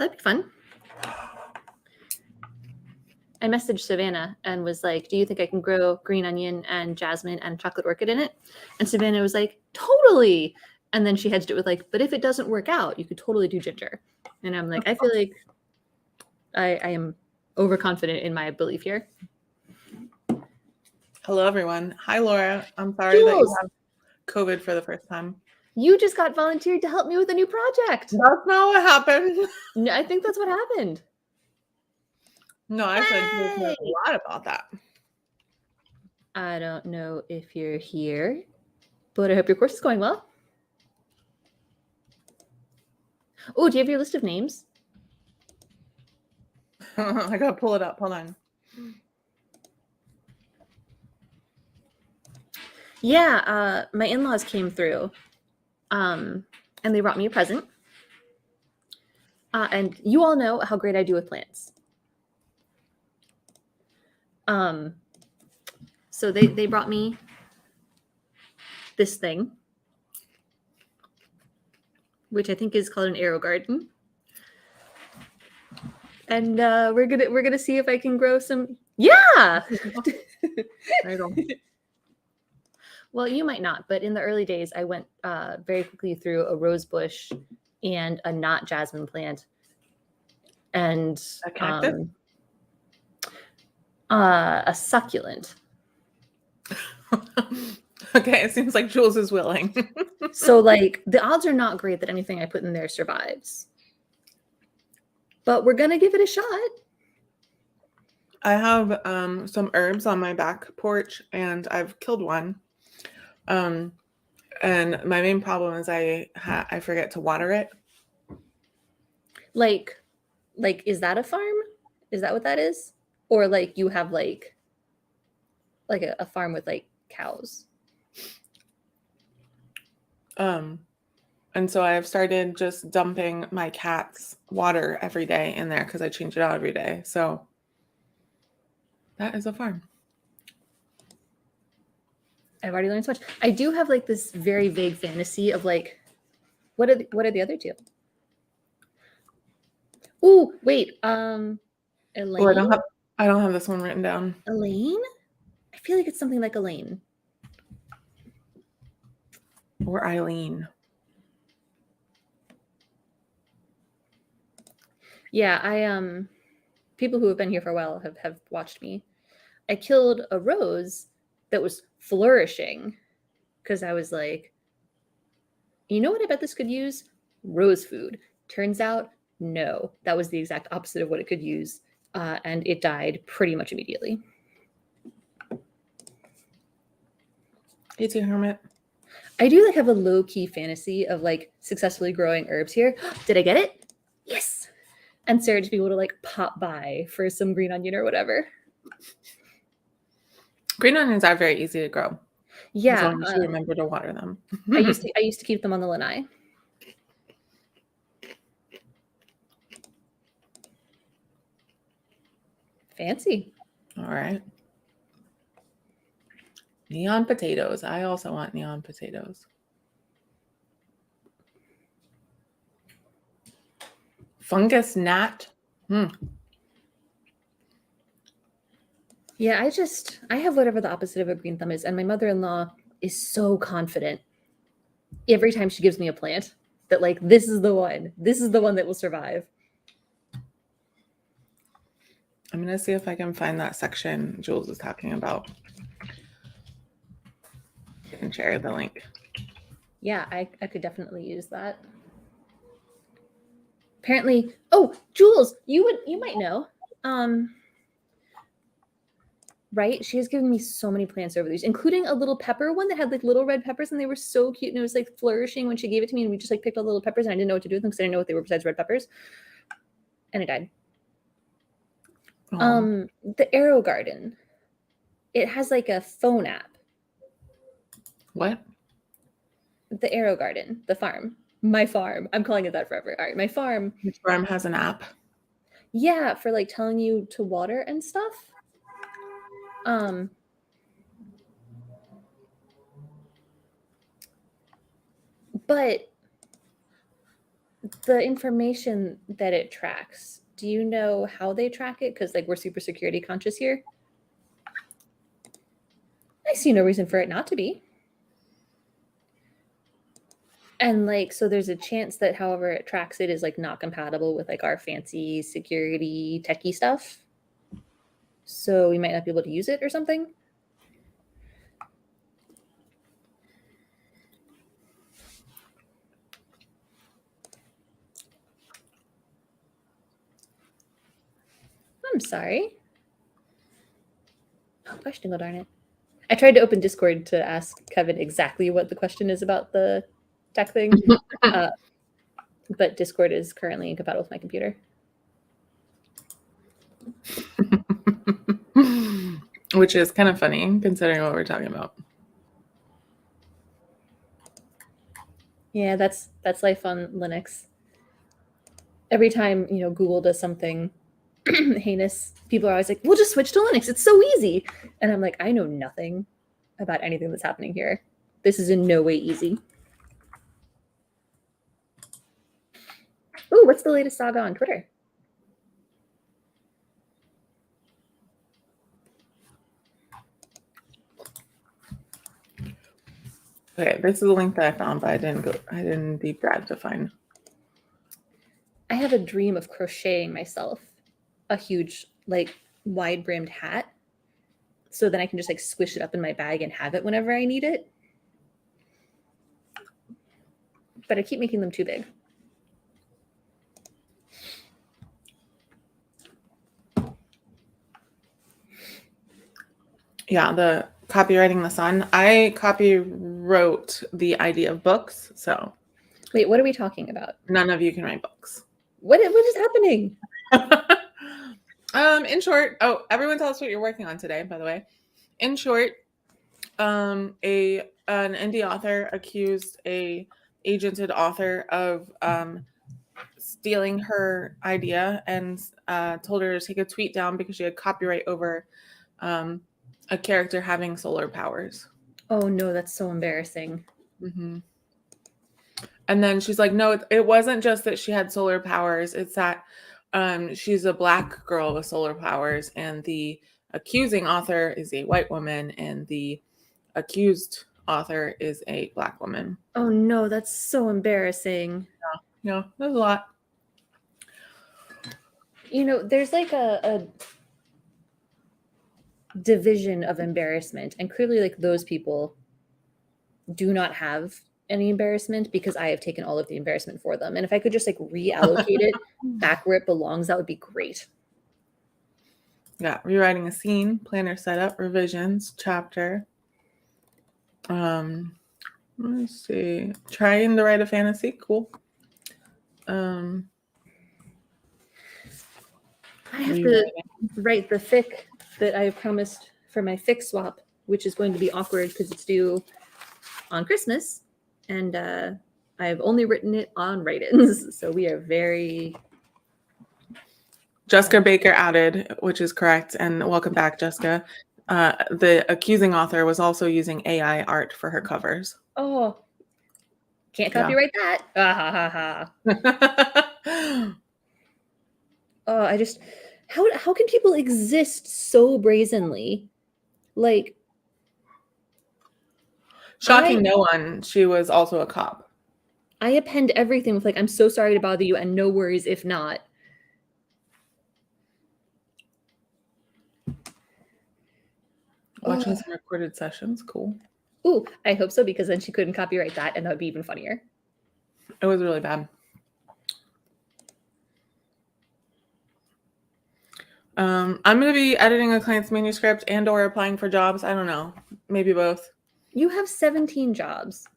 that'd be fun. I messaged Savannah and was like, do you think I can grow green onion and jasmine and chocolate orchid in it? And Savannah was like, totally. And then she hedged it with like, but if it doesn't work out, you could totally do ginger. And I'm like, I feel like I am overconfident in my belief here. Hello, everyone. Hi, Laura. I'm sorry that you have COVID for the first time. You just got volunteered to help me with a new project. That's not what happened. No, I think that's what happened. No, I said a lot about that. I don't know if you're here, but I hope your course is going well. Oh, do you have your list of names? I gotta pull it up. Hold on. Yeah, my in-laws came through, and they brought me a present. And you all know how great I do with plants. So they brought me this thing, which I think is called an arrow garden. And we're gonna see if I can grow some. Yeah. There you go. Well, you might not, but in the early days, I went very quickly through a rose bush and a not jasmine plant, and A cactus? A succulent. Okay, it seems like Jules is willing. So, like, the odds are not great that anything I put in there survives. But we're gonna give it a shot. I have some herbs on my back porch, and I've killed one. And my main problem is I forget to water it. Like, is that a farm? Is that what that is? Or like you have like a farm with like cows? And so I've started just dumping my cat's water every day in there because I change it out every day. So that is a farm. I've already learned so much. I do have like this very vague fantasy of like, what are the other two? Oh, wait. Elaine? Oh, I don't have this one written down. Elaine? I feel like it's something like Elaine. Or Eileen. Yeah, people who have been here for a while have watched me. I killed a rose that was flourishing because I was like, you know what I bet this could use? Rose food. Turns out, no. That was the exact opposite of what it could use. And it died pretty much immediately. You too, Hermit. I do like have a low-key fantasy of like successfully growing herbs here. Did I get it? Yes. And Sarah to be able to like pop by for some green onion or whatever. Green onions are very easy to grow. Yeah. As long as you remember to water them. I used to keep them on the lanai. Fancy. All right. Neon potatoes. I also want neon potatoes. Fungus gnat. Yeah, I have whatever the opposite of a green thumb is, and my mother-in-law is so confident every time she gives me a plant that like this is the one that will survive. I'm gonna see if I can find that section Jules is talking about. I can share the link. Yeah, I could definitely use that. Apparently, oh, Jules, you might know. Right? She has given me so many plants over these, including a little pepper one that had like little red peppers and they were so cute and it was like flourishing when she gave it to me and we just like picked all the little peppers and I didn't know what to do with them because I didn't know what they were besides red peppers. And it died. The Arrow Garden. It has like a phone app. What? The Arrow Garden, the farm. My farm. I'm calling it that forever. All right, my farm. Which farm has an app? Yeah, for like telling you to water and stuff. But, 'cause the information that it tracks, do you know how they track it? Because like we're super security conscious here. I see no reason for it not to be. And like, so there's a chance that however it tracks it is like not compatible with like our fancy security techie stuff. So we might not be able to use it or something. I'm sorry. Oh, question, go darn it. I tried to open Discord to ask Kevin exactly what the question is about the tech thing, but Discord is currently incompatible with my computer. Which is kind of funny considering what we're talking about. Yeah, that's life on Linux. Every time, you know, Google does something heinous, people are always like, we'll just switch to Linux. It's so easy. And I'm like, I know nothing about anything that's happening here. This is in no way easy. Ooh, what's the latest saga on Twitter? Okay, this is the link that I found, but I didn't deep dive to find. I have a dream of crocheting myself a huge, like, wide brimmed hat. So then I can just like squish it up in my bag and have it whenever I need it. But I keep making them too big. Yeah, the copywriting the sun. I copywrote the idea of books, so Wait, what are we talking about? none of you can write books. What is happening? In short, everyone tell us what you're working on today, by the way. In short, an indie author accused a agented author of stealing her idea and told her to take a tweet down because she had copyright over a character having solar powers. Oh no, that's so embarrassing. Mm-hmm. And then she's like, no, it wasn't just that she had solar powers. It's that she's a Black girl with solar powers, and the accusing author is a white woman, and the accused author is a Black woman. Oh no, that's so embarrassing. Yeah, there's a lot. You know, there's like a division of embarrassment, and clearly like those people do not have any embarrassment because I have taken all of the embarrassment for them. And if I could just like reallocate it back where it belongs, that would be great. Yeah, rewriting a scene, planner setup, revisions, chapter. Let's see. Trying to write a fantasy. Cool. I have to write the fic that I have promised for my fic swap, which is going to be awkward because it's due on Christmas, and I've only written it on write-ins, so we are very. Jessica Baker added, which is correct, and welcome back, Jessica. The accusing author was also using AI art for her covers. Oh, can't copyright that. Ah, ha, ha, ha. Oh, I just how can people exist so brazenly? Like, shocking no one. She was also a cop. I append everything with like, I'm so sorry to bother you, and no worries if not. Watching some recorded sessions, cool. Ooh, I hope so, because then she couldn't copyright that, and that would be even funnier. It was really bad. I'm going to be editing a client's manuscript and or applying for jobs. I don't know. Maybe both. You have 17 jobs.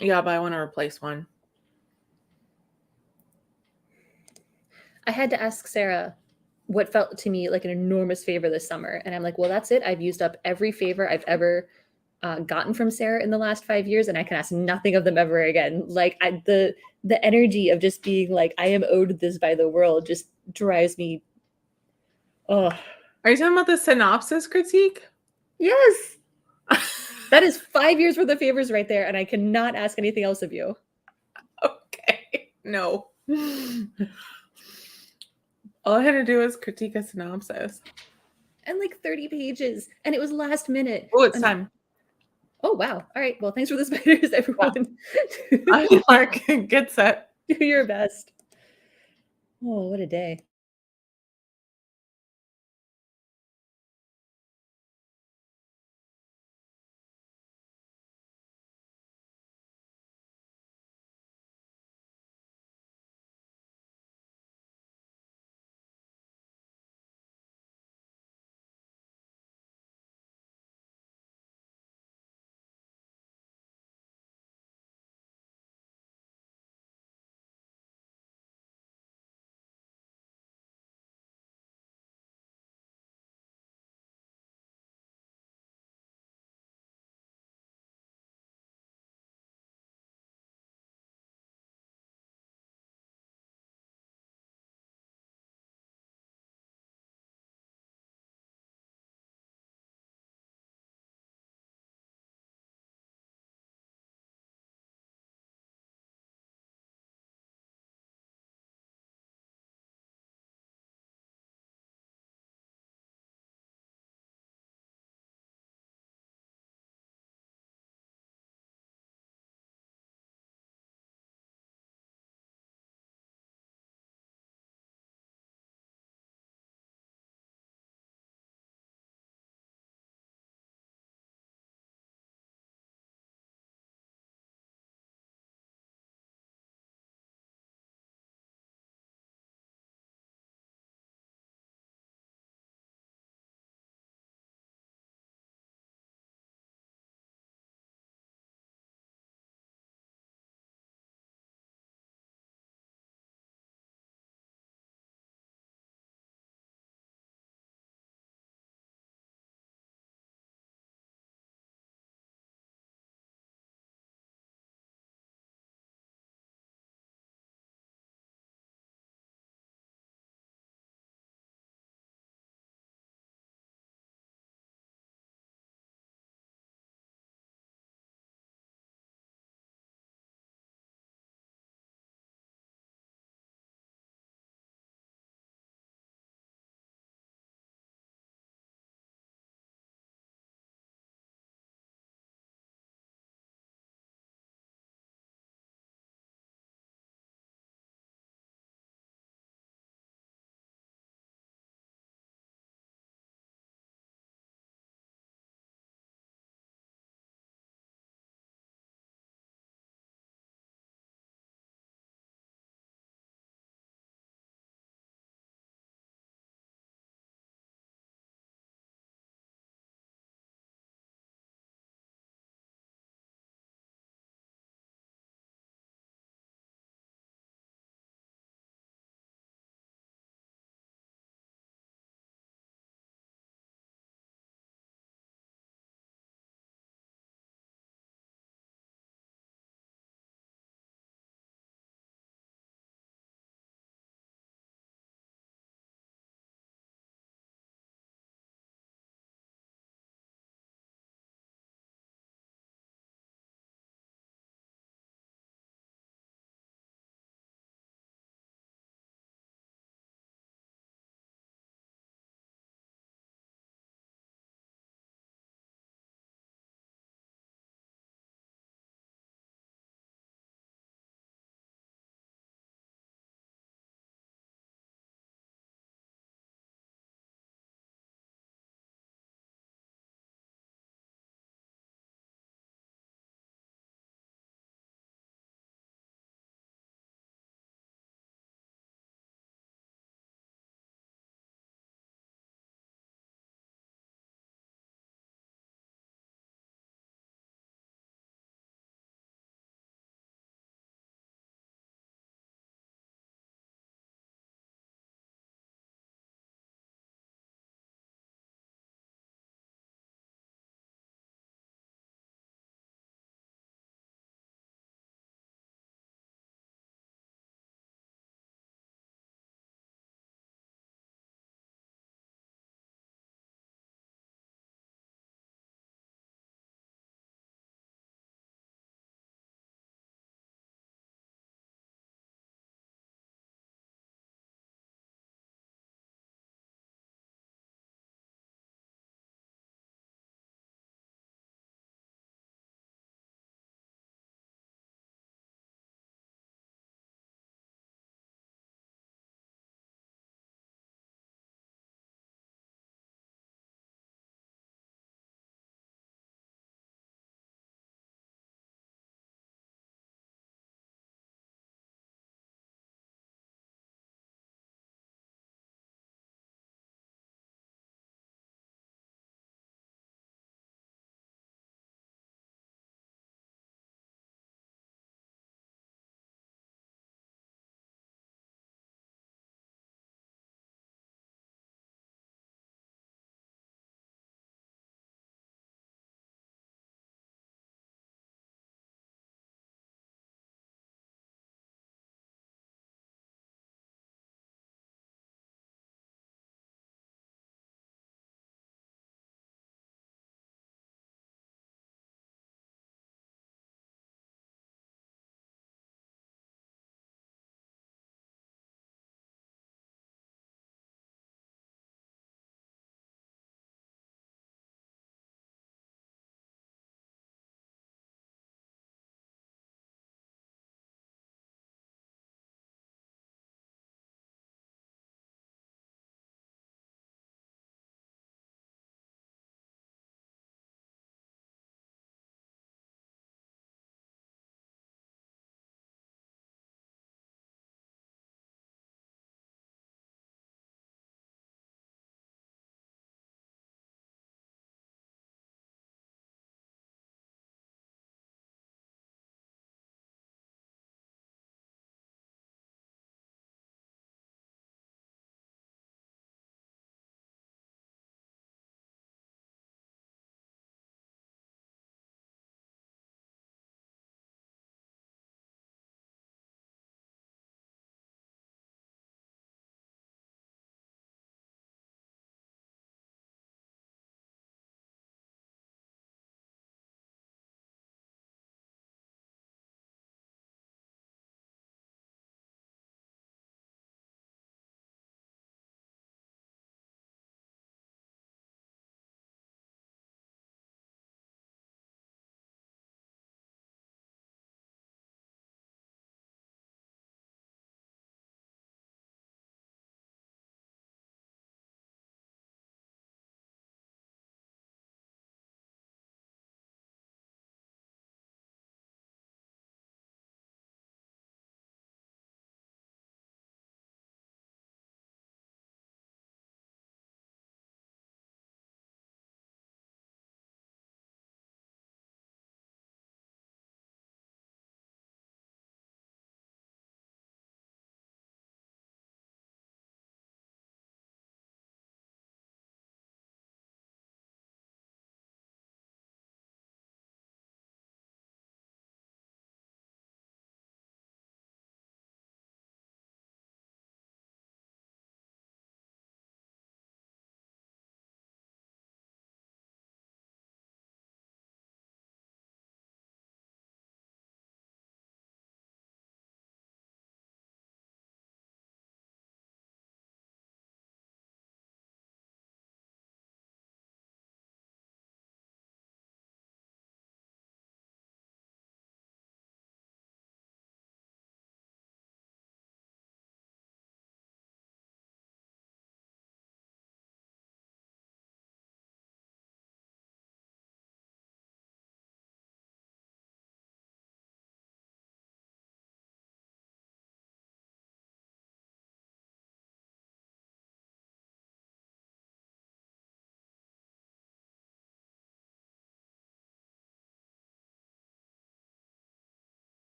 Yeah, but I want to replace one. I had to ask Sarah what felt to me like an enormous favor this summer. And I'm like, well, that's it. I've used up every favor I've ever gotten from Sarah in the last 5 years, and I can ask nothing of them ever again. Like the energy of just being like, I am owed this by the world just drives me. Oh, are you talking about the synopsis critique? Yes. That is 5 years worth of favors right there, and I cannot ask anything else of you. Okay. No. All I had to do was critique a synopsis. And like 30 pages. And it was last minute. Oh, it's And time. oh wow. All right. Well, thanks for the spiders, everyone. I'm Mark. Get set. Do your best. Oh, what a day.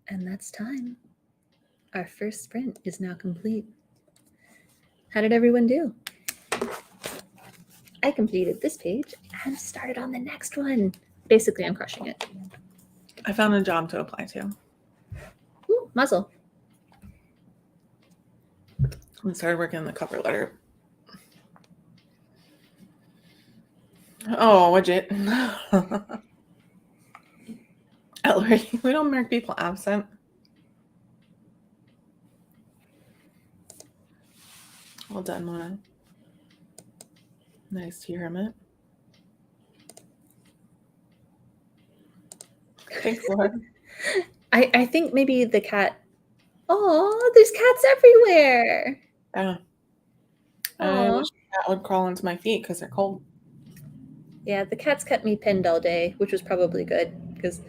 And that's time. Our first sprint is now complete. How did everyone do? I completed this page and started on the next one. Basically, I'm crushing it. I found a job to apply to. Ooh, muzzle. I started working on the cover letter. Oh, widget. Ellery, we don't mark people absent. Well done, Mona. Nice tea hermit. Thanks, Lord. I think maybe the cat. Oh, there's cats everywhere. Yeah. I wish the cat would crawl into my feet because they're cold. Yeah, the cats kept me pinned all day, which was probably good because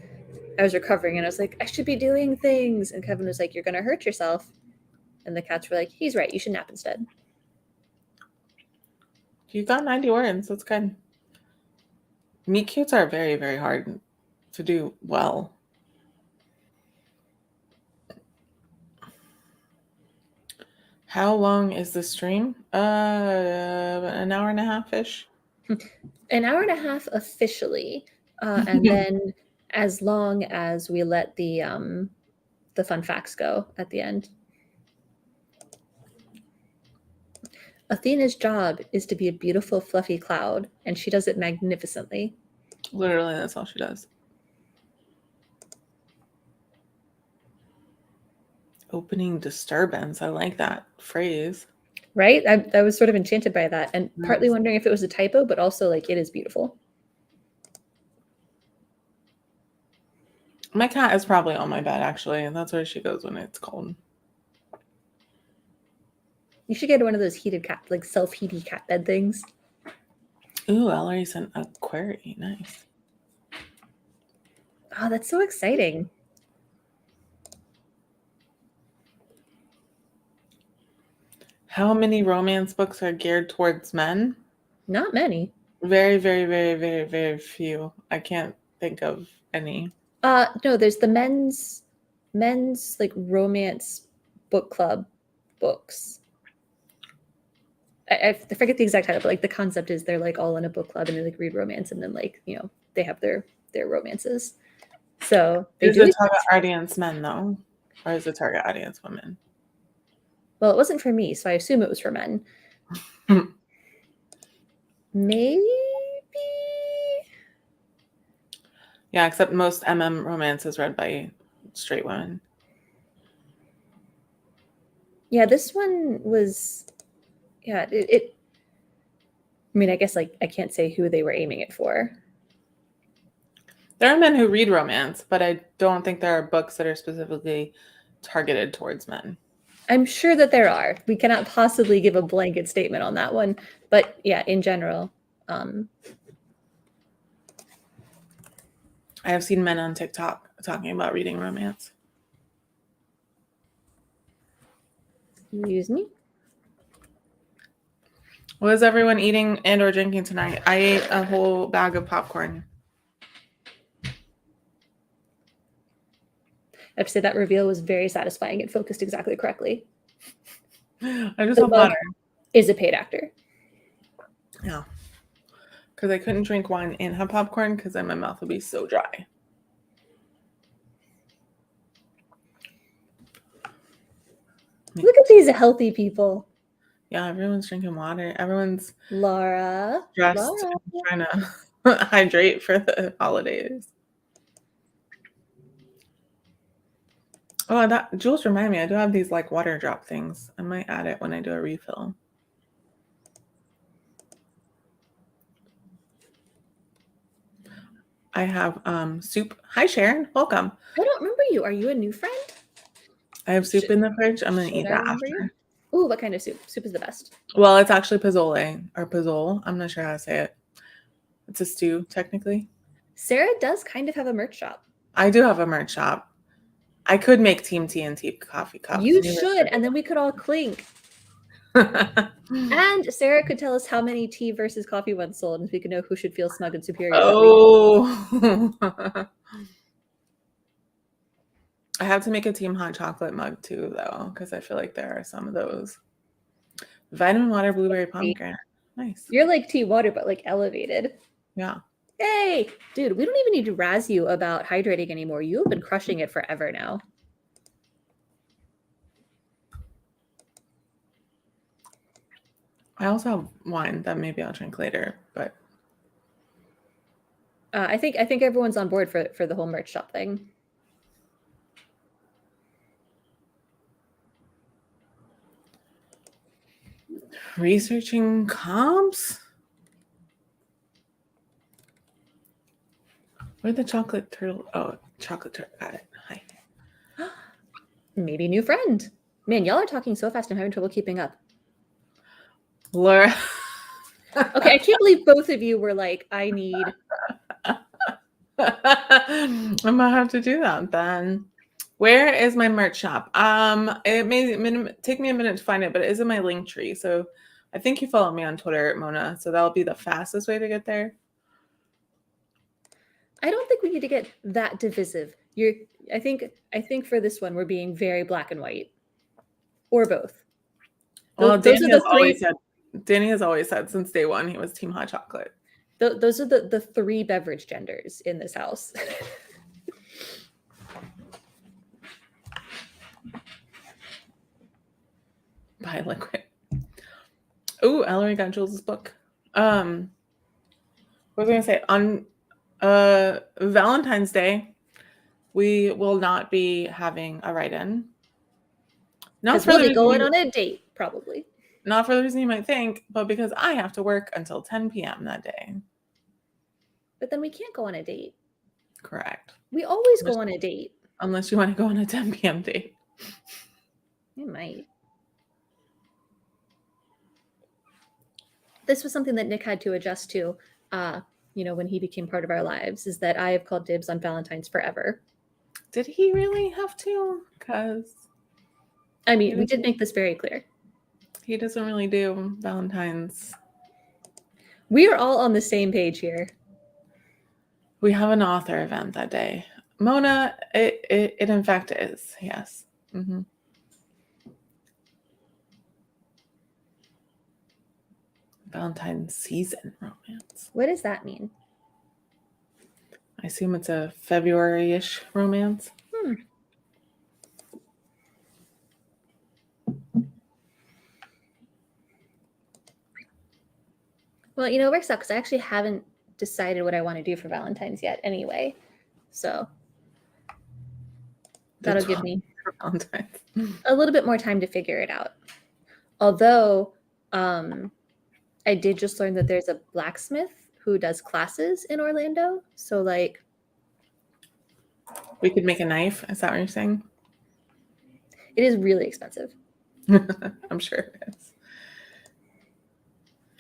I was recovering and I was like, I should be doing things. And Kevin was like, you're going to hurt yourself. And the cats were like, he's right. You should nap instead. You got 90 words. That's good. Meet cutes are very, very hard to do well. How long is the stream? An hour and a half-ish. An hour and a half officially. And then as long as we let the fun facts go at the end. Athena's job is to be a beautiful, fluffy cloud, and she does it magnificently. Literally, that's all she does. Opening disturbance. I like that phrase. Right? I was sort of enchanted by that, and Nice. partly wondering if it was a typo, but also like it is beautiful. My cat is probably on my bed, actually, and that's where she goes when it's cold. You should get one of those heated cat, like self-heating cat bed things. Ooh, Ellery sent a query. Nice. Oh, that's so exciting. How many romance books are geared towards men? Not many. Very, very, very, very, very few. I can't think of any. No, there's the men's like romance book club books. I forget the exact title, but like the concept is they're like all in a book club and they like read romance and then like, you know, they have their romances. So they Is do the target audience men though? Or is the target audience women? Well, it wasn't for me, so I assume it was for men. Maybe. Yeah, except most MM romance is read by straight women. Yeah, this one was. Yeah, it. I mean, I guess like I can't say who they were aiming it for. There are men who read romance, but I don't think there are books that are specifically targeted towards men. I'm sure that there are. We cannot possibly give a blanket statement on that one, but yeah, in general. I have seen men on TikTok talking about reading romance. Excuse me. What is everyone eating and or drinking tonight? I ate a whole bag of popcorn. I have to say that reveal was very satisfying. It focused exactly correctly. I just The want mug water. is a paid actor. Yeah. Because I couldn't drink wine and have popcorn because then my mouth would be so dry. Look at these healthy people. Yeah, everyone's drinking water. Everyone's Laura. stressed and trying to hydrate for the holidays. Oh, that Jules reminded me, I do have these like water drop things. I might add it when I do a refill. I have soup. Hi Sharon, welcome. I don't remember you. Are you a new friend? I have soup in the fridge. I'm gonna eat that after. You? Ooh, what kind of soup? Soup is the best. Well, it's actually pozole or pozole. I'm not sure how to say it. It's a stew, technically. Sarah does kind of have a merch shop. I do have a merch shop. I could make team tea and tea coffee cups. You should, and then we could all clink. And Sarah could tell us how many tea versus coffee ones sold, and we could know who should feel smug and superior. Oh. I have to make a Team Hot Chocolate mug too, though, because I feel like there are some of those. Vitamin water, blueberry pomegranate. Nice. You're like tea water, but like elevated. Yeah. Yay! Dude, we don't even need to razz you about hydrating anymore. You have been crushing it forever now. I also have wine that maybe I'll drink later, but I think everyone's on board for the whole merch shop thing. researching comps? Where'd the chocolate turtle? Oh, chocolate turtle. Got it. Hi. Maybe a new friend. Man, y'all are talking so fast. I'm having trouble keeping up. Laura. Okay, I can't believe both of you were like, I need. I might have to do that then. Where is my merch shop? It may take me a minute to find it, but it is in my link tree. So I think you follow me on Twitter, Mona. So that'll be the fastest way to get there. I don't think we need to get that divisive. I think for this one we're being very black and white, or both. Well, Those are the three. Danny has always said since day one he was Team Hot Chocolate. Those are the three beverage genders in this house. Buy liquid. Oh, Ellery got Jules' book. What was I gonna say? On Valentine's Day, we will not be having a write-in. Because we'll be going on a date, probably. Not for the reason you might think, but because I have to work until 10 p.m. that day. But then we can't go on a date. Correct. We always go on a date. Unless you want to go on a 10 p.m. date. You might. This was something that Nick had to adjust to, when he became part of our lives, is that I have called dibs on Valentine's forever. Did he really have to? Because I mean, we did make this very clear. He doesn't really do Valentine's. We are all on the same page here. We have an author event that day. Mona, it in fact is, yes. Mm-hmm. Valentine's season romance. What does that mean? I assume it's a February-ish romance. Well, it works out because I actually haven't decided what I want to do for Valentine's yet anyway. So that'll give me a little bit more time to figure it out. Although I did just learn that there's a blacksmith who does classes in Orlando. So like we could make a knife. Is that what you're saying? It is really expensive. I'm sure it is.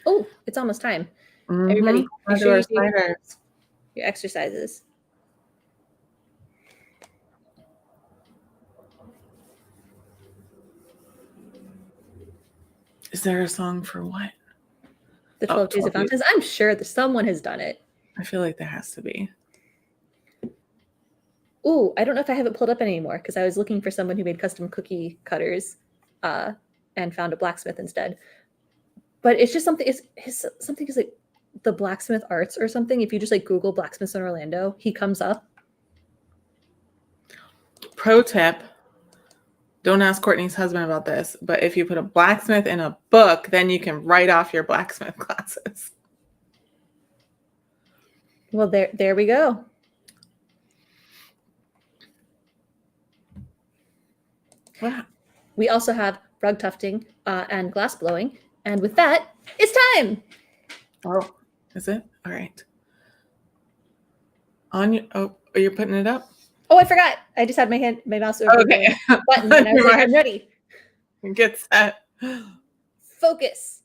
Oh, it's almost time. Mm-hmm. Everybody, make sure you do spiders. your exercises. Is there a song for what? The 12 Days of Valentine's. I'm sure that someone has done it. I feel like there has to be. Oh, I don't know if I have it pulled up anymore because I was looking for someone who made custom cookie cutters and found a blacksmith instead. But it's just something. Something is like the Blacksmith Arts or something. If you just like Google blacksmiths in Orlando, he comes up. Pro tip: don't ask Courtney's husband about this, but if you put a blacksmith in a book, then you can write off your blacksmith classes. Well, there we go. Wow. We also have rug tufting and glass blowing. And with that, it's time. Oh, is it? All right. You're putting it up? Oh, I forgot. I just had my mouse over okay. the button and I was like, I'm ready. Get set. Focus.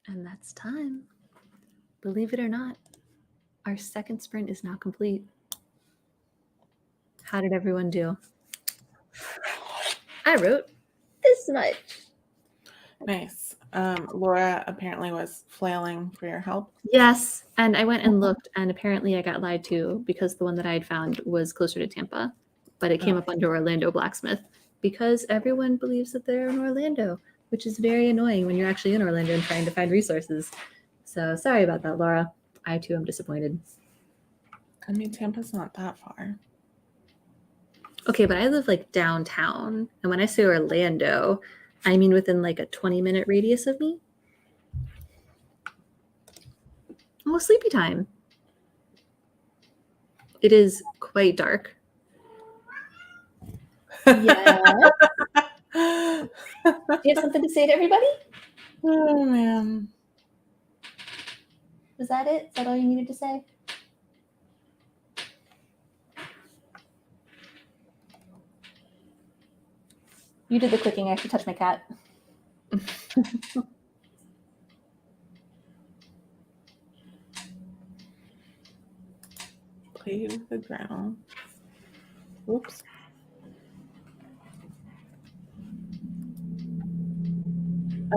And that's time. Believe it or not, our second sprint is now complete. How did everyone do? I wrote this much. Nice. Laura apparently was flailing for your help. Yes, and I went and looked, and apparently I got lied to because the one that I had found was closer to Tampa, but it came up under Orlando Blacksmith because everyone believes that they're in Orlando, which is very annoying when you're actually in Orlando and trying to find resources. So sorry about that, Laura. I too am disappointed. I mean, Tampa's not that far. Okay, but I live like downtown, and when I say Orlando, I mean within like a 20-minute radius of me. Almost sleepy time. It is quite dark. Yeah. Do you have something to say to everybody? Oh, man. Was that it? Is that all you needed to say? You did the clicking. I should touch my cat. Play with the ground. Whoops.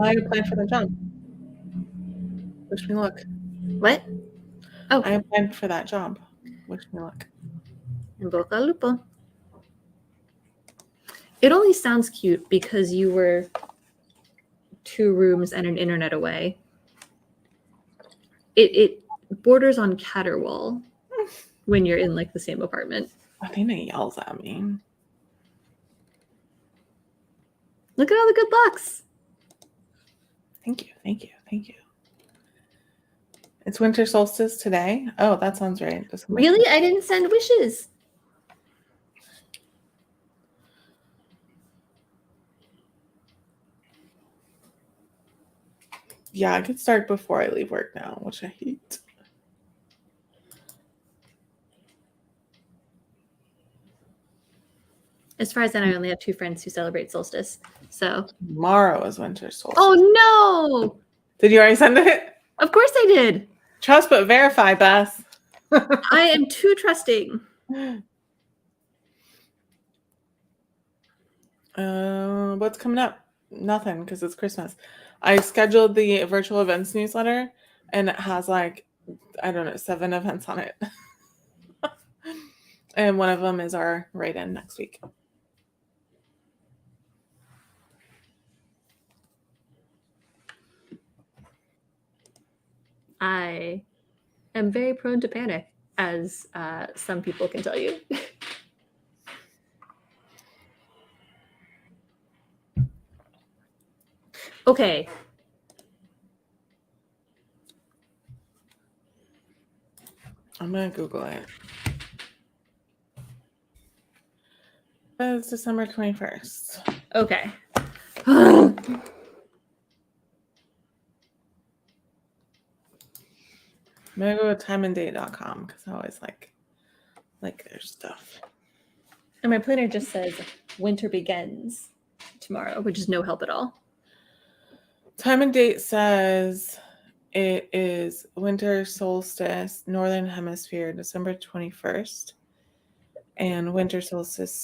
I applied for the job. Wish me luck. What? Oh. I applied for that job. Wish me luck. In Boca Lupo. It only sounds cute because you were 2 rooms and an internet away. It borders on caterwaul when you're in like the same apartment. Athena yells at me. Look at all the good lucks. Thank you, thank you, thank you. It's winter solstice today. Oh, that sounds right. Really? I didn't send wishes. Yeah, I could start before I leave work now, which I hate. As far as I know, I only have 2 friends who celebrate solstice. So tomorrow is winter solstice. Oh no! Did you already send it? Of course I did. Trust but verify, Bess. I am too trusting. What's coming up? Nothing, because it's Christmas. I scheduled the virtual events newsletter, and it has like, I don't know, 7 events on it. And one of them is our write-in next week. I am very prone to panic, as some people can tell you. Okay. I'm going to Google it. It's December 21st. Okay. I'm going to go to timeanddate.com because I always like their stuff. And my planner just says winter begins tomorrow, which is no help at all. Time and date says it is winter solstice, Northern Hemisphere, December 21st. And winter solstice,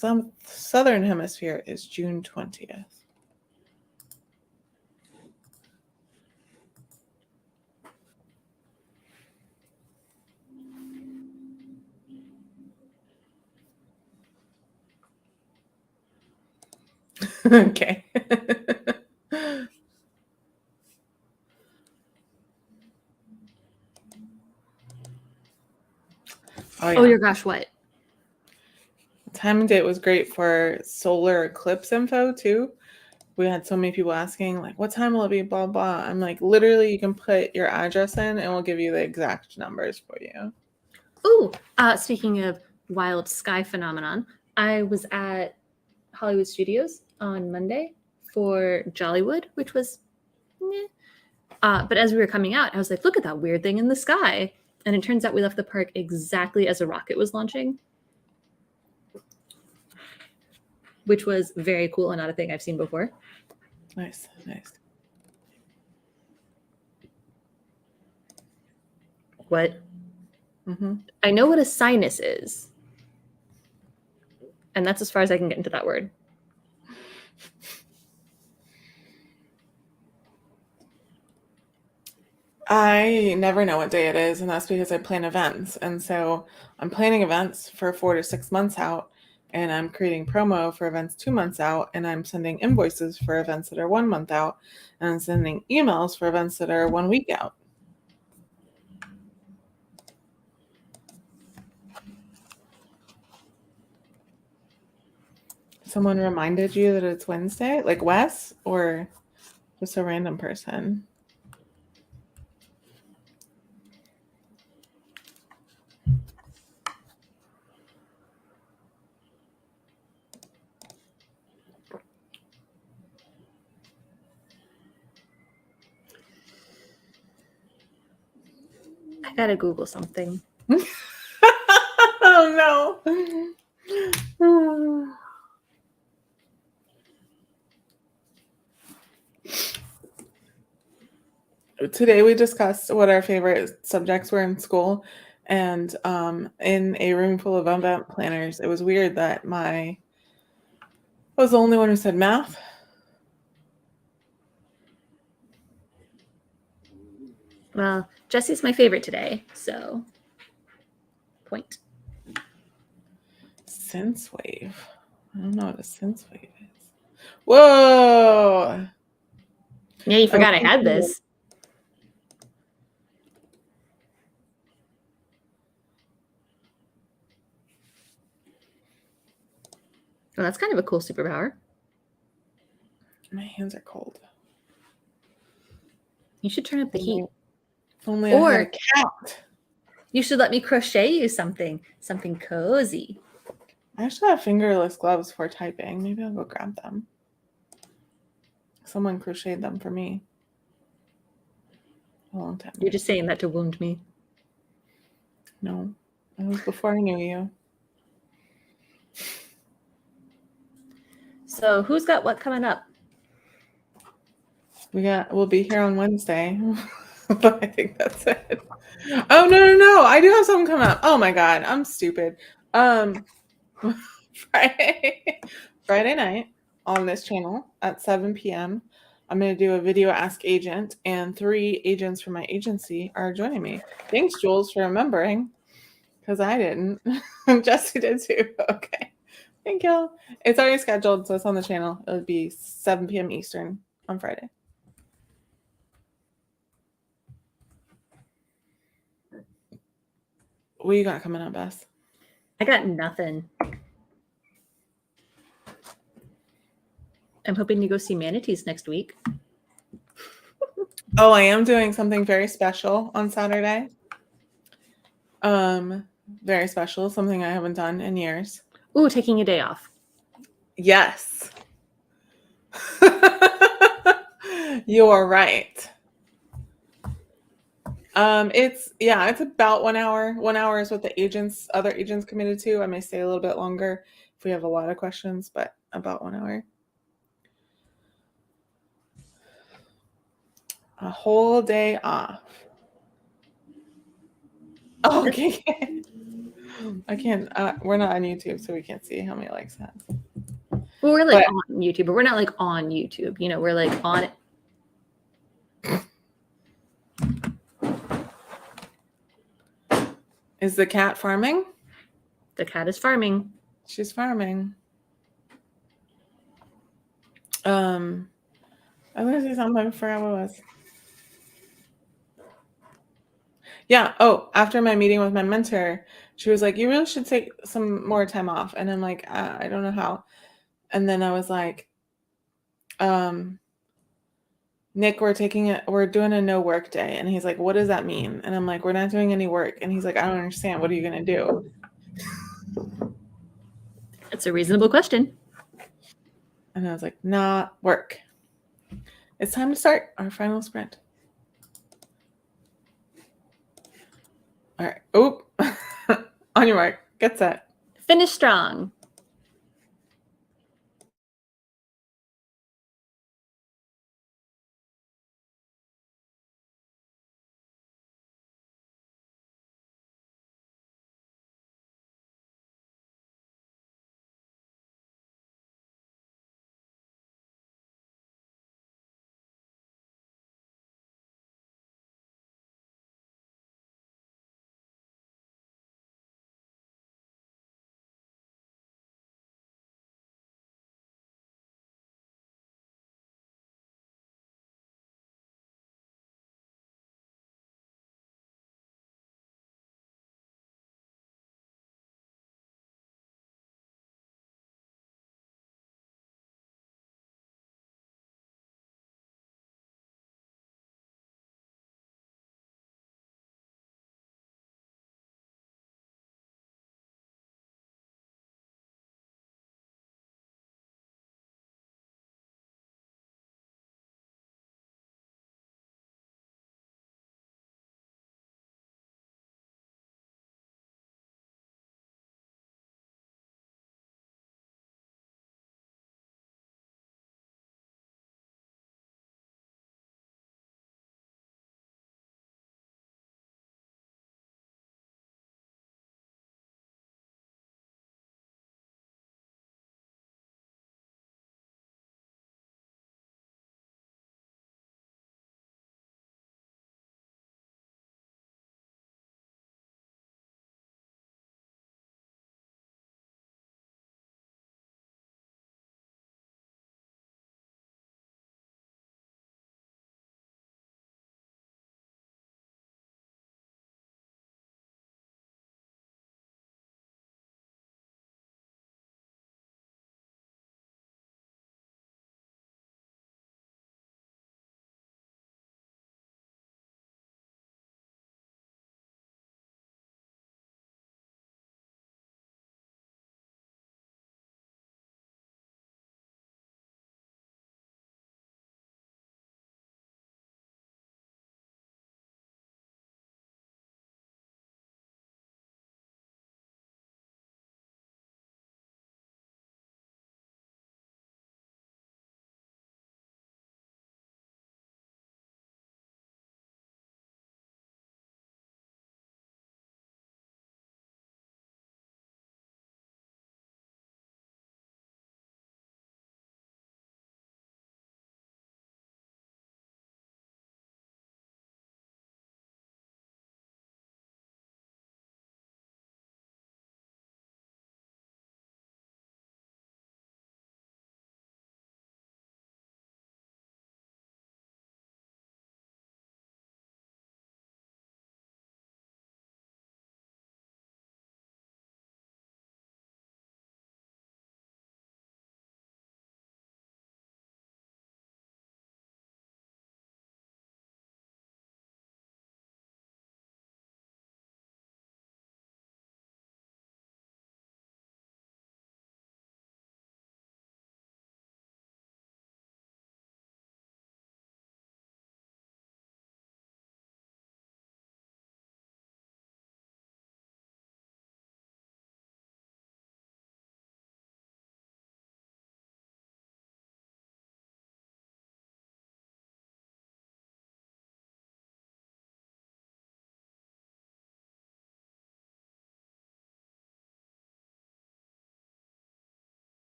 Southern Hemisphere, is June 20th. Okay. Oh your gosh, what? Time and date was great for solar eclipse info too. We had so many people asking, like, what time will it be? Blah, blah. I'm like, literally, you can put your address in and we'll give you the exact numbers for you. Oh, speaking of wild sky phenomenon, I was at Hollywood Studios on Monday for Jollywood, which was meh. But as we were coming out, I was like, look at that weird thing in the sky. And it turns out we left the park exactly as a rocket was launching, which was very cool and not a thing I've seen before. Nice, nice. What? Mm-hmm. I know what a sinus is. And that's as far as I can get into that word. I never know what day it is, and that's because I plan events. And so I'm planning events for 4 to 6 months out, and I'm creating promo for events 2 months out, and I'm sending invoices for events that are 1 month out, and I'm sending emails for events that are 1 week out. Someone reminded you that it's Wednesday, like Wes, or just a random person? I gotta Google something. Oh no. Today we discussed what our favorite subjects were in school, and in a room full of event planners, it was weird that I was the only one who said math. Well, Jesse's my favorite today, so point. Synth wave. I don't know what a synth wave is. Whoa! Yeah, you forgot I Okay. had this. Well, that's kind of a cool superpower. My hands are cold. You should turn up the heat. If only I had a cat. You should let me crochet you something cozy. I actually have fingerless gloves for typing. Maybe I'll go grab them. Someone crocheted them for me a long time ago. You're just saying that to wound me. No, it was before I knew you. So who's got what coming up? We'll be here on Wednesday. But I think that's it. Oh no. I do have something coming up. Oh my god, I'm stupid. Friday night on this channel at 7 p.m. I'm going to do a video Ask Agent, and 3 agents from my agency are joining me. Thanks, Jules, for remembering, because I didn't. Jesse did too. Okay. Thank y'all. It's already scheduled, so it's on the channel. It'll be 7 p.m. Eastern on Friday. What you got coming up, Bess? I got nothing. I'm hoping to go see manatees next week. Oh, I am doing something very special on Saturday. Very special, something I haven't done in years. Ooh, taking a day off. Yes. You are right. It's about 1 hour. 1 hour is what the other agents committed to. I may stay a little bit longer if we have a lot of questions, but about 1 hour. A whole day off. Oh, okay. I can't. We're not on YouTube, so we can't see how many likes it has. Well, we're like on YouTube, but we're not like on YouTube. You know, we're like on it. Is the cat farming? The cat is farming. She's farming. I was gonna say something, I forgot what it was. Yeah. Oh, after my meeting with my mentor, she was like, "You really should take some more time off." And I'm like, I don't know how. And then I was like, Nick, we're doing a no work day. And he's like, "What does that mean?" And I'm like, "We're not doing any work." And he's like, "I don't understand. What are you gonna do?" It's a reasonable question. And I was like, "Not work. It's time to start our final sprint." All right. Oop. On your mark. Get set. Finish strong.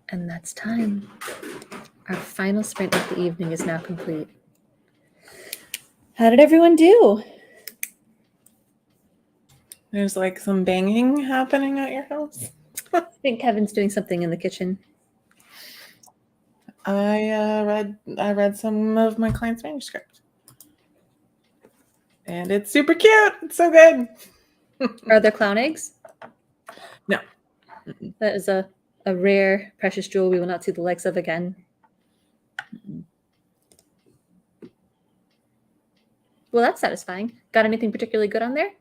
And that's time. Our final sprint of the evening is now complete. How did everyone do? There's like some banging happening at your house. I think Kevin's doing something in the kitchen. I read some of my client's manuscript. And it's super cute. It's so good. Are there clown eggs? No. That is a rare, precious jewel we will not see the likes of again. Well, that's satisfying. Got anything particularly good on there?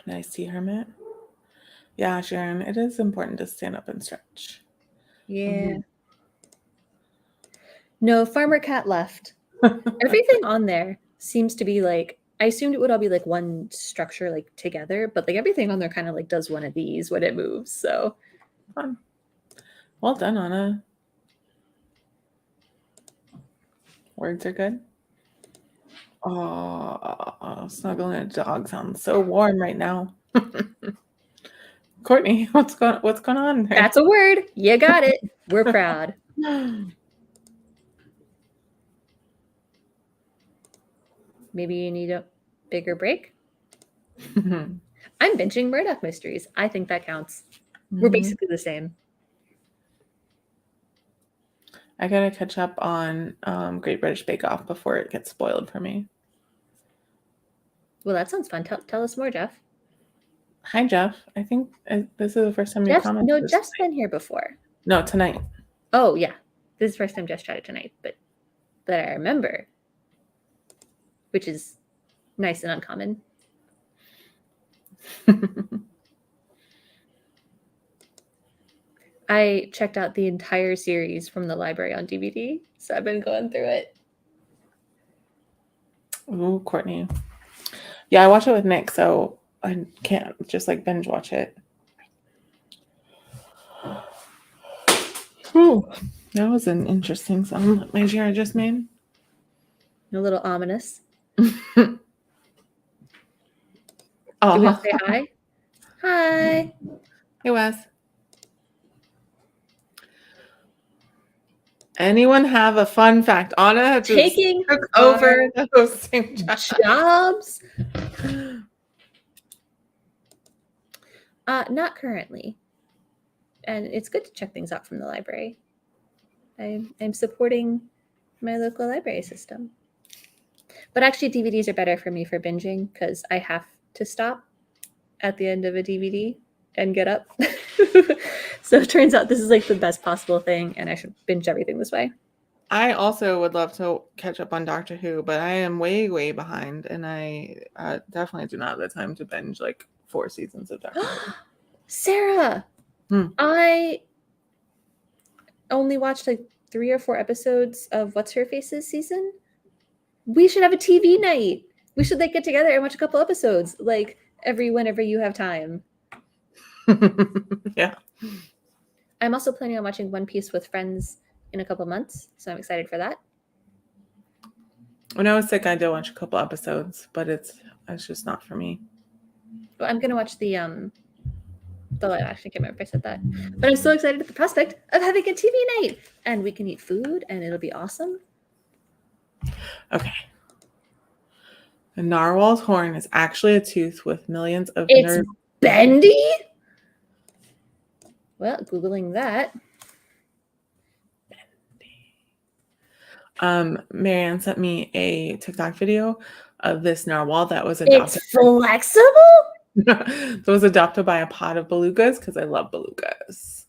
Nice tea, Hermit. Yeah, Sharon, it is important to stand up and stretch. Yeah. No, Farmer Cat left. Everything on there seems to be like, I assumed it would all be like one structure like together, but like everything on there kind of like does one of these when it moves. So Fun. Well done, Anna. Words are good. Oh, snuggling a dog sounds so warm right now. Courtney, what's going on there? that's a word. You got it. We're proud. Maybe you need a bigger break. I'm binging Murdoch Mysteries. I think that counts. We're basically the same. I gotta catch up on Great British Bake Off before it gets spoiled for me. Well, that sounds fun. Tell us more, Jeff. Hi, Jeff. I think this is the first time you commented. No, Jeff's been here before. No, tonight. Oh, yeah. This is the first time Jeff chatted tonight, but that I remember, which is nice and uncommon. I checked out the entire series from the library on DVD, so I've been going through it. Ooh, Courtney. Yeah, I watch it with Nick, so I can't just like binge watch it. Ooh, that was an interesting sound that my Jira just made. A little ominous. Oh. Do we all say hi? Hi. Hey, Wes. Anyone have a fun fact? Anna just Taking took over the hosting jobs. Not currently. And it's good to check things out from the library. I'm supporting my local library system. But actually, DVDs are better for me for binging because I have to stop at the end of a DVD and get up. So it turns out this is like the best possible thing, and I should binge everything this way. I also would love to catch up on Doctor Who, but I am way, way behind, and I definitely do not have the time to binge like 4 seasons of Doctor Who. Sarah, I only watched like 3 or 4 episodes of What's Her Face's season. We should have a TV night. We should like get together and watch a couple episodes, like whenever you have time. Yeah. I'm also planning on watching One Piece with friends in a couple months, so I'm excited for that. When I was sick, I did watch a couple episodes, but it's just not for me. Well, I'm gonna watch the live action. I can't remember if I said that, but I'm so excited at the prospect of having a TV night, and we can eat food, and it'll be awesome. Okay. A narwhal's horn is actually a tooth with millions of nerves. nerves. Bendy? Well, Googling that. Marianne sent me a TikTok video of this narwhal that was adopted. It's flexible? That was adopted by a pod of belugas because I love belugas.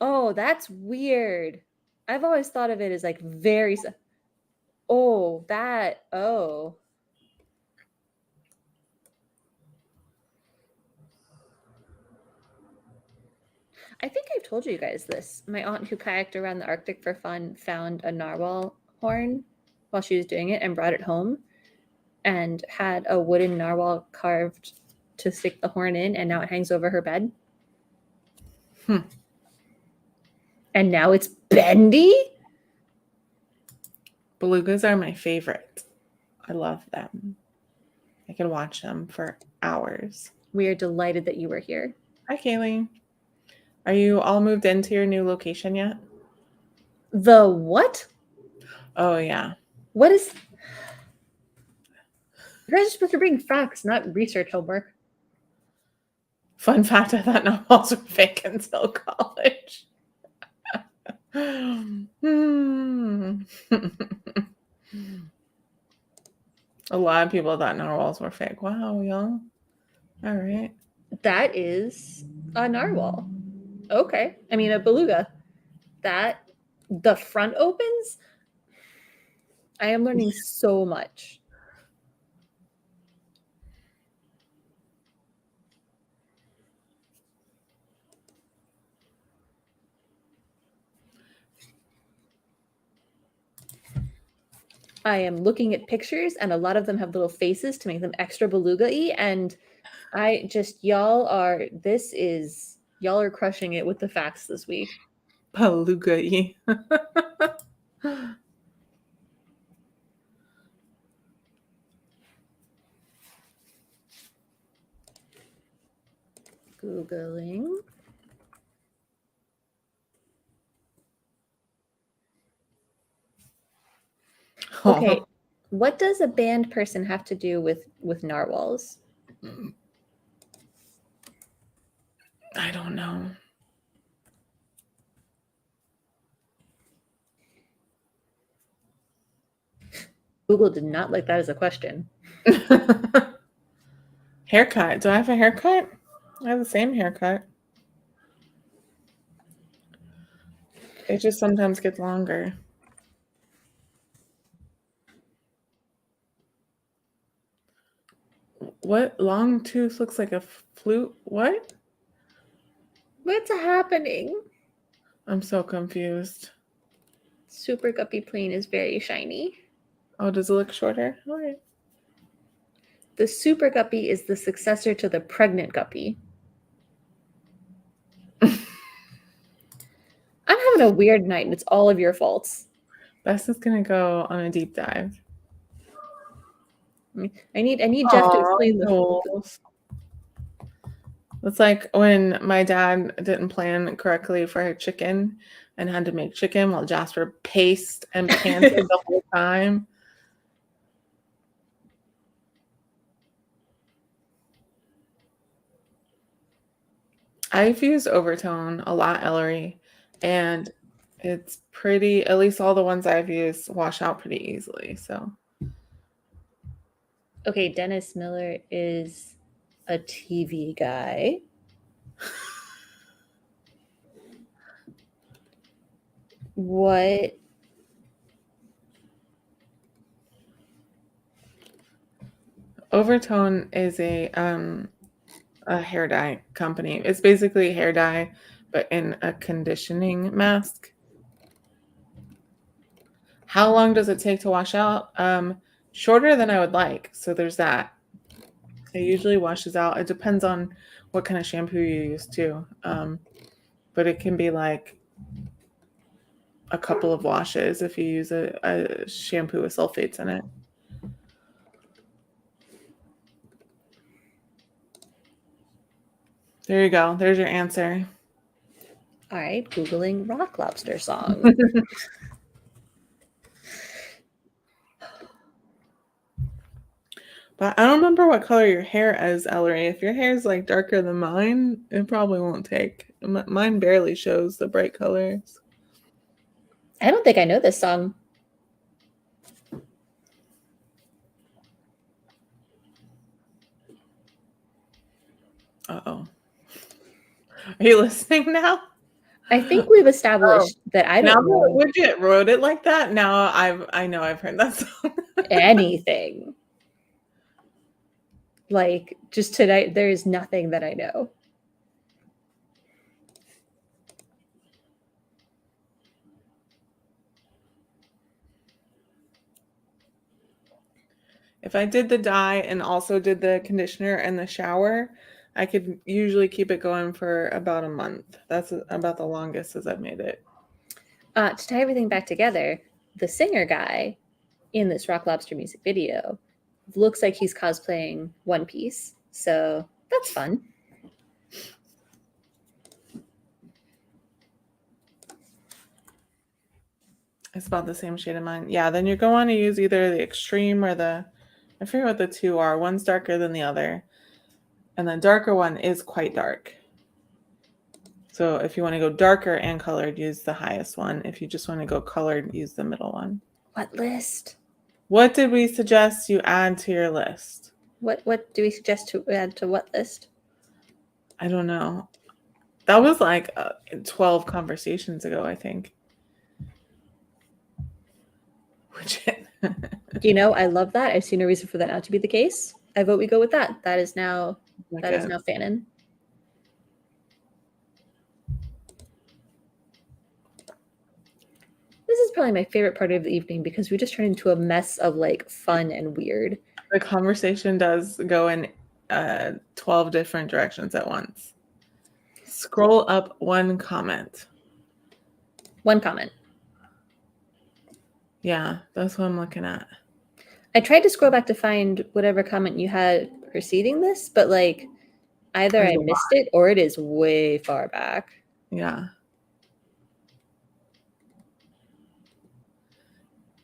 Oh, that's weird. I've always thought of it as like very... Oh, that... Oh. I think I've told you guys this. My aunt who kayaked around the Arctic for fun found a narwhal horn while she was doing it and brought it home and had a wooden narwhal carved to stick the horn in, and now it hangs over her bed. And now it's bendy? Belugas are my favorite. I love them. I could watch them for hours. We are delighted that you were here. Hi, Kaylee. Are you all moved into your new location yet? The what? Oh, yeah. What is... You guys are supposed to bring facts, not research homework. Fun fact, I thought narwhals were fake until college. A lot of people thought narwhals were fake. Wow, y'all. All right. That is a narwhal. Okay. I mean, a beluga. That, the front opens? I am learning so much. I am looking at pictures, and a lot of them have little faces to make them extra beluga-y. And I just, y'all are crushing it with the facts this week. Beluga-y. Googling. Okay. What does a band person have to do with narwhals? I don't know. Google did not like that as a question. Haircut. Do I have a haircut? I have the same haircut. It just sometimes gets longer. What? Long tooth looks like a flute? What? What's happening? I'm so confused. Super guppy plain is very shiny. Oh, does it look shorter? All right. The super guppy is the successor to the pregnant guppy. I'm having a weird night, and it's all of your faults. Bess is gonna go on a deep dive. I need Jeff to explain the. It's like when my dad didn't plan correctly for chicken and had to make chicken while Jasper paced and panted the whole time. I've used overtone a lot, Ellery, and it's pretty, at least all the ones I've used wash out pretty easily. So, okay, Dennis Miller is a TV guy. What? Overtone is a hair dye company. It's basically hair dye, but in a conditioning mask. How long does it take to wash out? Shorter than I would like. So there's that. It usually washes out. It depends on what kind of shampoo you use too. But it can be like a couple of washes if you use a shampoo with sulfates in it. There you go. There's your answer. All right, Googling rock lobster song. But I don't remember what color your hair is, Ellery. If your hair is like darker than mine, it probably won't take. Mine barely shows the bright colors. I don't think I know this song. Uh-oh. Are you listening now? I think we've established that I don't know Widget wrote it like that. Now I know I've heard that song. anything. Like, just tonight, there is nothing that I know. If I did the dye and also did the conditioner and the shower, I could usually keep it going for about a month. That's about the longest as I've made it. To tie everything back together, the singer guy in this Rock Lobster music video looks like he's cosplaying One Piece. So that's fun. It's about the same shade of mine. Yeah, then you're going to want to use either the extreme or I forget what the two are. One's darker than the other. And the darker one is quite dark. So if you want to go darker and colored, use the highest one. If you just want to go colored, use the middle one. What list? What did we suggest you add to your list? What do we suggest to add to what list? I don't know. That was like 12 conversations ago, I think. You know, I love that. I see no reason for that not to be the case. I vote we go with that. That is now Fanon. This is probably my favorite part of the evening because we just turn into a mess of like fun and weird. The conversation does go in 12 different directions at once. Scroll up one comment. One comment. Yeah, that's what I'm looking at. I tried to scroll back to find whatever comment you had preceding this, but like either I missed it or it is way far back. Yeah.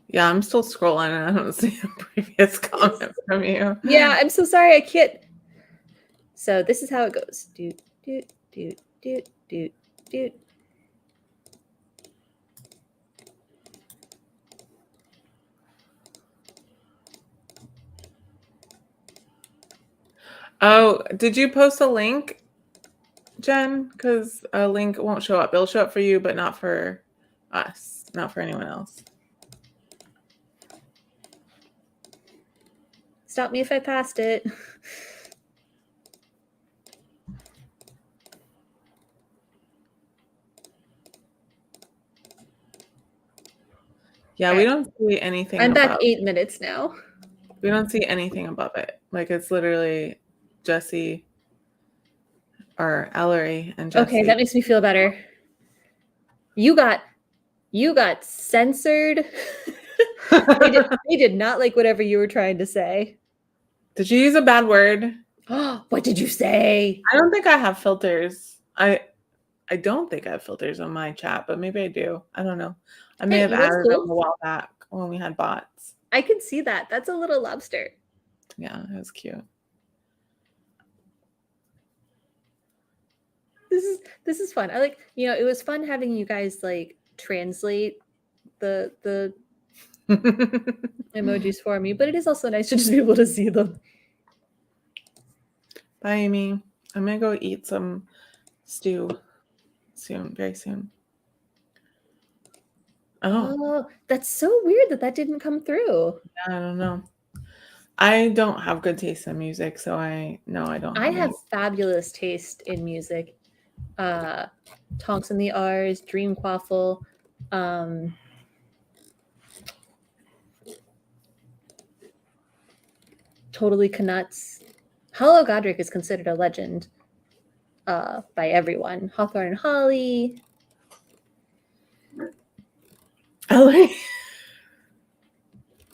Yeah, I'm still scrolling and I don't see a previous comment from you. Yeah, I'm so sorry. I can't. So this is how it goes. Doot, doot, doot, doot, doot, doot. Oh, did you post a link, Jen? Because a link won't show up. It'll show up for you, but not for us, not for anyone else. Stop me if I passed it. Yeah, All we right. don't see anything. I'm back 8 minutes now. We don't see anything above it. Like it's literally Jesse or Ellery and Jesse. Okay, that makes me feel better. You got censored. they did not like whatever you were trying to say. Did you use a bad word? What did you say? I don't think I have filters. I don't think I have filters on my chat, but maybe I do. I don't know. I may have added them a while back when we had bots. I can see that. That's a little lobster. Yeah, it was cute. This is fun. I like, it was fun having you guys like translate the emojis for me, but it is also nice to just be able to see them. Bye, Amy. I'm gonna go eat some stew soon, very soon. Oh, that's so weird that didn't come through. I don't know. I don't have good taste in music, so I don't. I have fabulous taste in music. Tonks and the R's, Dream Quaffle, Totally Canuts. Hollow Godric is considered a legend by everyone. Hawthorne and Holly. Ellery.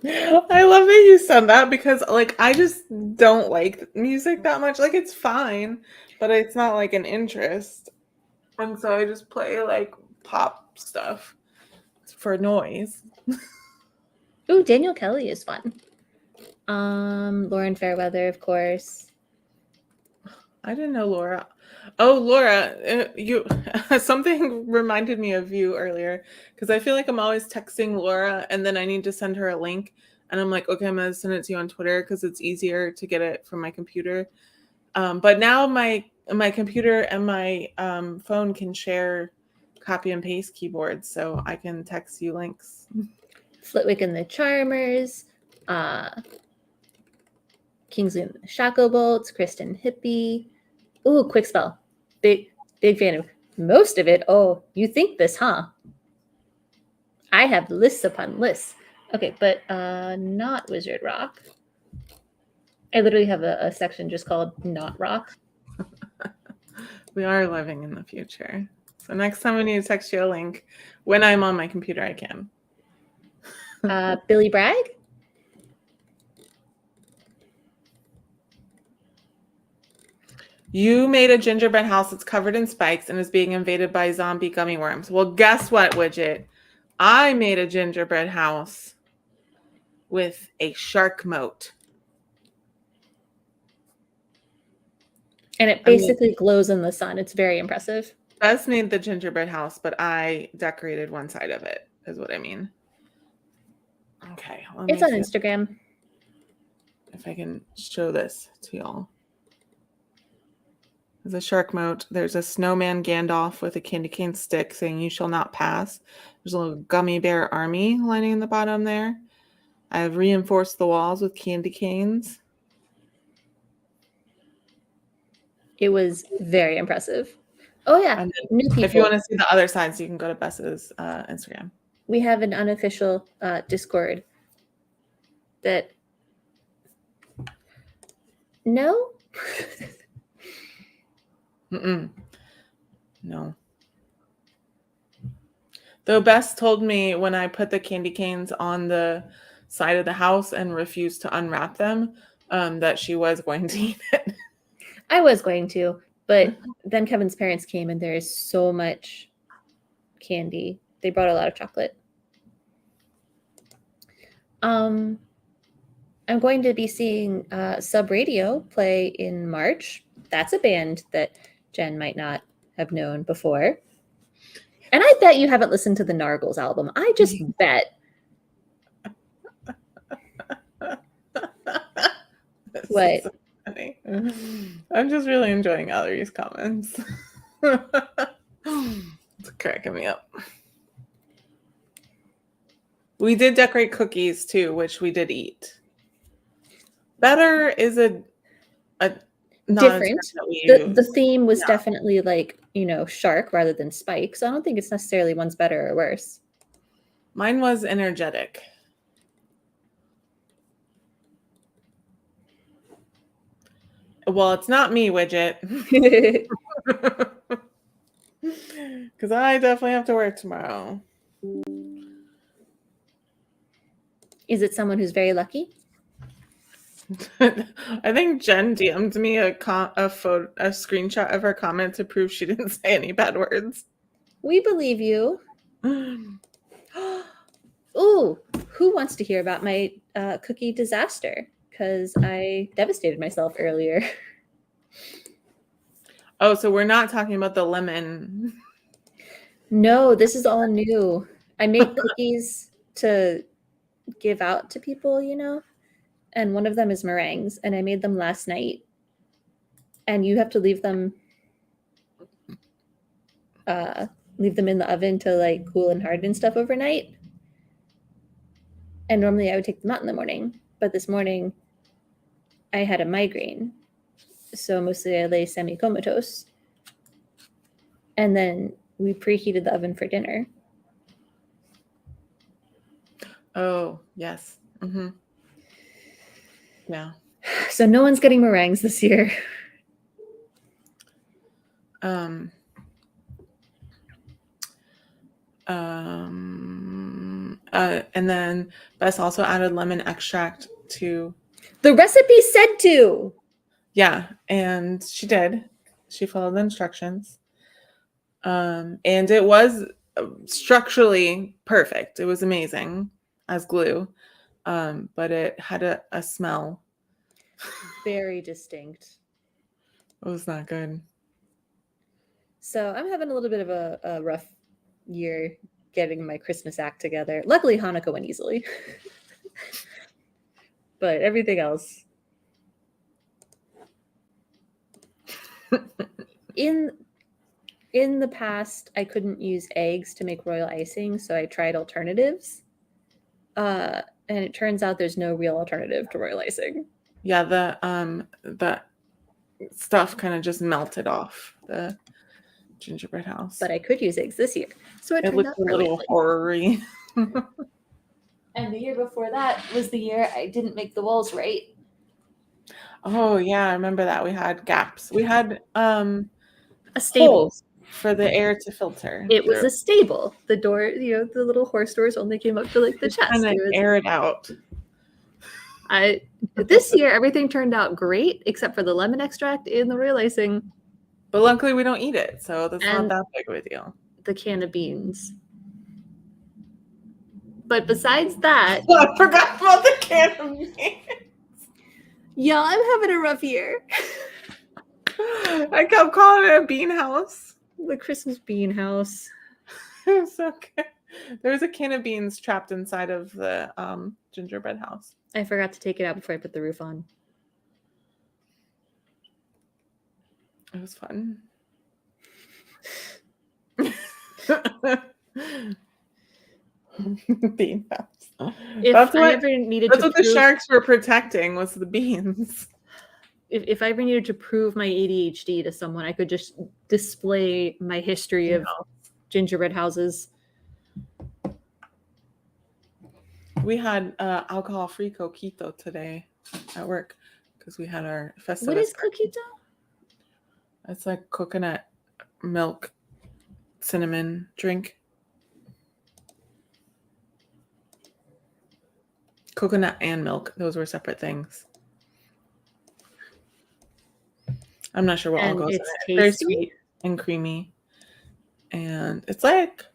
I love that you said that because like I just don't like music that much. Like it's fine, but it's not like an interest. And so I just play like pop stuff for noise. Ooh, Daniel Kelly is fun. Lauren Fairweather, of course. I didn't know Laura. Oh, Laura, you something reminded me of you earlier because I feel like I'm always texting Laura and then I need to send her a link and I'm like, okay, I'm gonna send it to you on Twitter because it's easier to get it from my computer. But now my computer and my phone can share copy and paste keyboards, so I can text you links. Flitwick and the Charmers, Kingsley and the Shacklebolts, Kristen Hippie. Ooh, Quick Spell. Big fan of most of it. Oh, you think this, huh? I have lists upon lists. Okay, but not Wizard Rock. I literally have a section just called Not Rock. We are living in the future. So next time I need to text you a link, when I'm on my computer, I can. Billy Bragg? You made a gingerbread house that's covered in spikes and is being invaded by zombie gummy worms. Well, guess what, Widget? I made a gingerbread house with a shark moat. And it basically glows in the sun. It's very impressive. Bess made the gingerbread house, but I decorated one side of it, is what I mean. Okay. It's on Instagram. If I can show this to y'all. There's a shark moat. There's a snowman Gandalf with a candy cane stick saying, "You shall not pass." There's a little gummy bear army lining in the bottom there. I have reinforced the walls with candy canes. It was very impressive. Oh, yeah. New people. If you want to see the other sides, you can go to Bess's Instagram. We have an unofficial Discord that... No? No. Though Bess told me when I put the candy canes on the side of the house and refused to unwrap them, that she was going to eat it. I was going to, but then Kevin's parents came and there is so much candy. They brought a lot of chocolate. I'm going to be seeing Sub Radio play in March. That's a band that Jen might not have known before. And I bet you haven't listened to the Nargles album. I just bet. What? So funny. I'm just really enjoying Ellery's comments. It's cracking me up. We did decorate cookies too, which we did eat. Better is a different. The theme was definitely like, shark rather than spike. So I don't think it's necessarily one's better or worse. Mine was energetic. Well, it's not me, Widget. Because I definitely have to work tomorrow. Is it someone who's very lucky? I think Jen DM'd me a screenshot of her comment to prove she didn't say any bad words. We believe you. Ooh, who wants to hear about my cookie disaster? Because I devastated myself earlier. Oh, so we're not talking about the lemon. No, this is all new. I made cookies to give out to people, and one of them is meringues, and I made them last night. And you have to leave them in the oven to like cool and harden stuff overnight. And normally I would take them out in the morning, but this morning I had a migraine, so mostly I lay semi-comatose. And then we preheated the oven for dinner. Oh, yes. Mm-hmm. Yeah. So no one's getting meringues this year. And then Bess also added lemon extract to... The recipe said to. Yeah, and she did. She followed the instructions. And it was structurally perfect. It was amazing as glue. But it had a smell. Very distinct. It was not good. So I'm having a little bit of a rough year getting my Christmas act together. Luckily, Hanukkah went easily. But everything else. In the past, I couldn't use eggs to make royal icing, so I tried alternatives. And it turns out there's no real alternative to royal icing. Yeah, the stuff kind of just melted off the gingerbread house. But I could use eggs this year. So it looked a little horror-y. And the year before that was the year I didn't make the walls right. Oh, yeah, I remember that. We had gaps. We had a stable for the air to filter. It was a stable. The door, the little horse doors only came up to like the chest. And air it out. This year everything turned out great except for the lemon extract in the royal icing But luckily we don't eat it, so that's not and that big of a deal. the can of beans. But besides that, I forgot about the can of beans. yeah, I'm having a rough year. I kept calling it a bean house. The Christmas bean house. It's okay. There was a can of beans trapped inside of the gingerbread house. I forgot to take it out before I put the roof on. It was fun. Bean house. If I ever needed That's to what the prove, sharks were protecting, was the beans. if I ever needed to prove my ADHD to someone, I could just display my history of gingerbread houses. We had alcohol-free coquito today at work because we had our Festivus. What is coquito? It's like coconut milk cinnamon drink. Coconut and milk, those were separate things. I'm not sure what all And goes in it's it. Very tasty? sweet and creamy. And it's like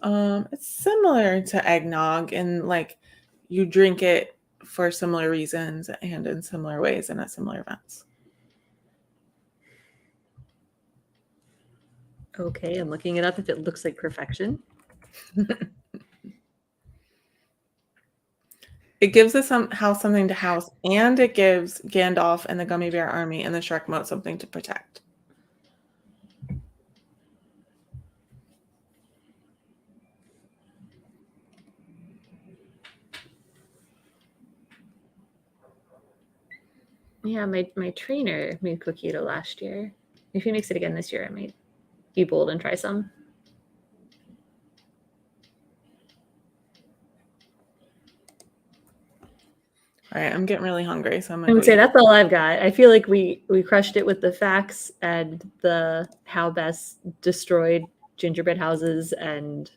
it's similar to eggnog, and like you drink it for similar reasons and in similar ways and at similar events. Okay, I'm looking it up if it looks like perfection. It gives us house something to house, and it gives Gandalf and the Gummy Bear Army and the Shark Moat something to protect. Yeah, my trainer made coquito last year. If he makes it again this year, I might be bold and try some. All right, I'm getting really hungry, so I'm I gonna would go say eat. that's all I've got. I feel like we crushed it with the facts and the how Bess destroyed gingerbread houses, and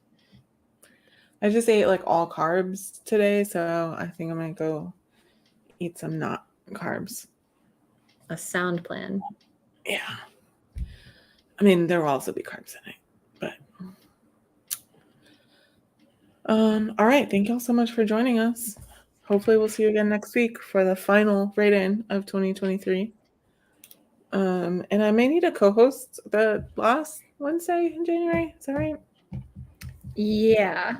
I just ate like all carbs today, so I think I'm gonna go eat some not carbs. a sound plan. Yeah. I mean, there will also be carbs in it, but all right, thank y'all so much for joining us. Hopefully we'll see you again next week for the final write-in of 2023. And I may need a co-host the last Wednesday in January. Is that right? Yeah.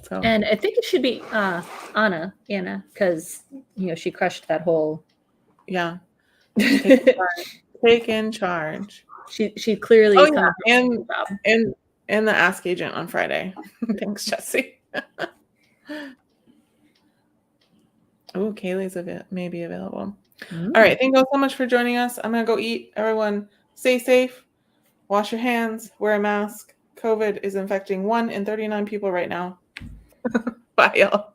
So. And I think it should be Anna, because she crushed that whole. Yeah. Take in charge. She clearly. Oh yeah, and the Ask Agent on Friday. Thanks, Jesse. Oh, Kaylee's may be available. All right, thank you all so much for joining us. I'm gonna go eat. Everyone, stay safe. Wash your hands. Wear a mask. COVID is infecting 1 in 39 people right now. Bye, y'all.